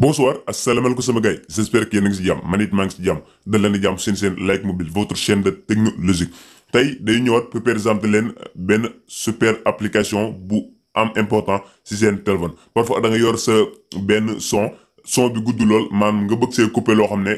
Bonsoir, asalaamaaleykum sama gars yi j'espère que yéen a ngi si jàmm man it maa ngi si jàmm dal leen di jàmm seen Like Mobile votre chaîne de technologie tey day ñëwaat pour présenter leen benn super application bu am important si seen téléphone parfois da nga yor sa benn son bi gudd lool maanaam nga bëgg see couper loo xam ne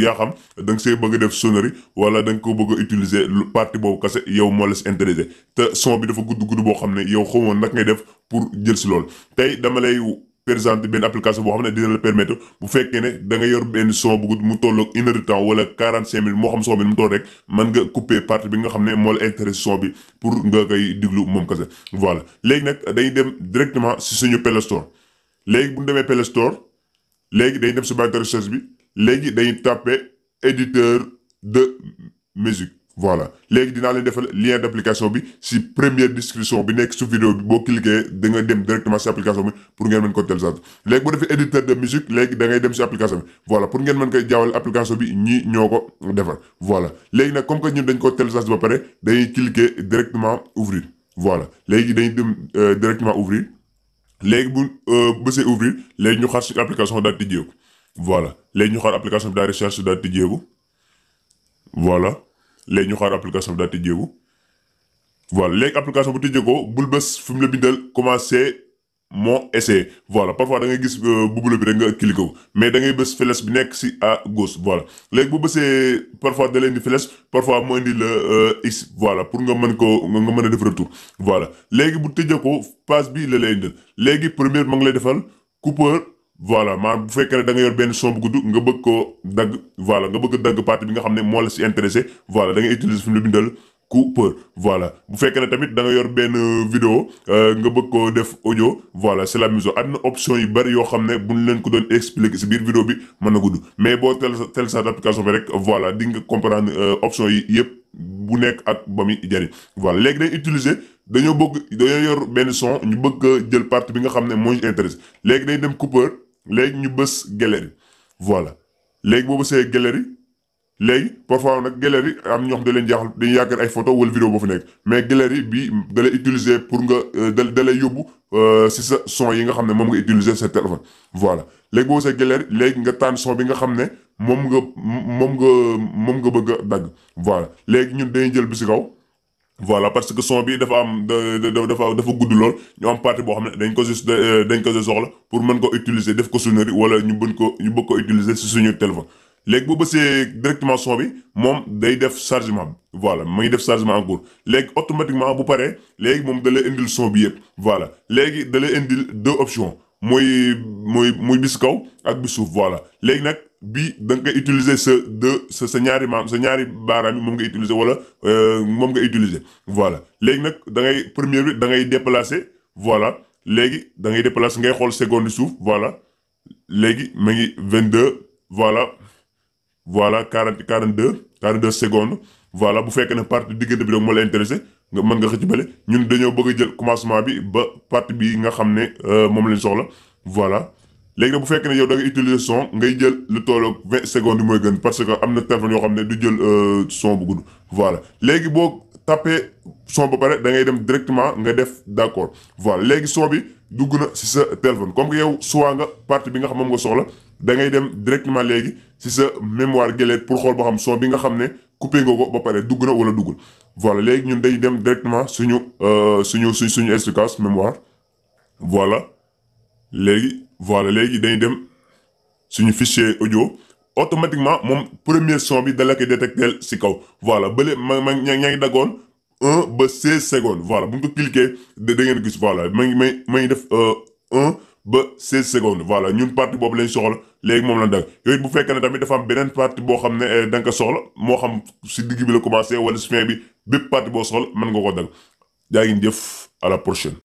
yaa xam da nga see bëgg a def sonnerie wala da nga ko bëgg a utiliser partie boobu kase yow moo la si intéressé te son bi dafa gudd boo xam ne yow xamoon nag ngay def pour jël si loolu tey dama lay présenter benn application boo xam ne dina la permettre bu fekkee ne da nga yor benn son bu gudd mu tolloog 1 heure de temps wala 45 minutes moo xam son bi mu toll rek mën nga couper partie bi nga xam ne moo la intéressé son bi pour nga koy diglu moom kese voilà léegi nag dañuy dem directement si suñu Play Store léegi bu ñu demee Play Store léegi dañuy dem si barre de recherche bi léegi dañuy tapé éditeur de musique voilà léegi dinaa leen defal lien d'application bi si première description bi nekk su vidéo bi boo cliquer da nga dem directement si application bi pour ngeen mën ko télécharger léegi bu defee éditeur de musique léegi da ngay dem si application bi voilà pour ngeen mën koy jaawale application bi ñii ñoo ko defar voilà léegi nag comme que ñun dañ ko télécharger ba pare dañuy cliquer directement ouvrir voilà léegi dañuy dem directement ouvrir léegi bu bësee ouvrir léegi ñu xaar si application daal tijjeeku voilà léegi ñu xaar application bi daal recherche daal tijjeeku voilà léegi ñu xaar application bi daal tijjeeku voilà léegi application bu tijjeekoo bul bës fi mu la bindal commencer mon essai voilà parfois da ngay gis bubula bi rek nga cliquer ko mais da ngay bës flèche bi nekk si à gauche voilà léegi bu bësee parfois da leen di flèche parfois mu indi la x voilà pour nga mën ko nga mën a def retour voilà léegi bu tijjeekoo page bi la lay indil léegi première ma ngi lay defal coupeur voilà maanaam bu fekkee ne da nga yor benn son bu gudd nga bëgg koo dagg voilà nga bëgg a dagg partie bi nga xam ne moo la si intéressé voilà da ngay utiliser fi mu la bindal coupeur voilà bu fekkee ne tamit da nga yor benn vidéo nga bëgg koo def audio voilà c'est la même chose am na option yu bari yoo xam ne buñ leen ko doon expliquer si biir vidéo bi mën na gudd mais boo télécharge application bi rek voilà di nga comprendre option yi yëpp bu nekk ak ba muy jariñ voilà léegi day utiliser dañoo yor benn son ñu bëgg a jël partie bi nga xam ne moo ñu intéressé léegi day dem coupeur léegi ñu bës galerie voilà léegi boo bësee galerie léegi parfois nag galerie am ñoo xam da leen jaaxal dañuy yaakaar ay photo wala vidéo boo fa nekk mais galerie bi da lay utiliser pour nga da lay yóbbu si sa son yi nga xam ne moom nga utiliser sa téléphone voilà léegi boo bësee galerie léegi nga tànn son bi nga xam ne moom nga bëgg a dagg voilà léegi ñun dañuy jël bi si kaw voilà parce que son bi dafa am dafa gudd lool ñu am partie boo xam ne dañ ko soxla pour mën ko utiliser def ko sonnerie wala ñu bëgg ko utiliser si suñu téléphone léegi boo bësee directement son bi moom day def chargement bi voilà mu ngi def chargement en cours léegi automatiquement bu paree léegi moom da lay indil son bi yëpp voilà léegi da lay indil deux options muy bis kaw ak bis suuf voilà léegi nag bii da nga koy utiliser sa ñaari baaraam yi moom nga utiliser wala moom nga utiliser voilà léegi nag da ngay première bi da ngay déplacer voilà léegi da ngay déplacer ngay xool seconde suuf voilà léegi ma ngi 22 voilà 42 secondes voilà bu fekkee ne partie diggante bi donc moo la intéressé nga mën nga xëcc bële ñun dañoo bëgg a jël commencement bi ba partie bi nga xam ne moom lañ soxla voilà léegi nag bu fekkee ne yow da nga utiliser son ngay jël lu tolloog 20 secondes yi mooy gën parce que am na téléphone yoo xam ne du jël son bu gudd voilà léegi boo tapé son ba pare da ngay dem directement nga def d'accord voilà léegi son bi dugg na si sa téléphone comme que yow soit nga partie bi nga xam moom nga soxla da ngay dem directement léegi si sa mémoire galerie pour xool boo xam son bi nga xam ne coupé nga ko ba pare dugg na wala duggul voilà léegi ñun day dem directement suñu stockage mémoire voilà léegi dañuy dem suñu fichier audio automatiquement moom premier son bi da la koy détecter si kaw voilà bële ñaa ngi daggoon 1 ba 16 secondes voilà bu ñu ko cliquer da ngeen gis voilà ma ngi def 1 ba 16 secondes voilà ñun partie boobu lañ soxla léegi moom la dagg yooyu bu fekkee ne tamit dafa am beneen partie boo xam ne da nga ko soxla moo xam si digg bi la commencé wala si fin bi bépp partie boo soxla mën nga ko dagg jaa ngi jëf à la prochaine.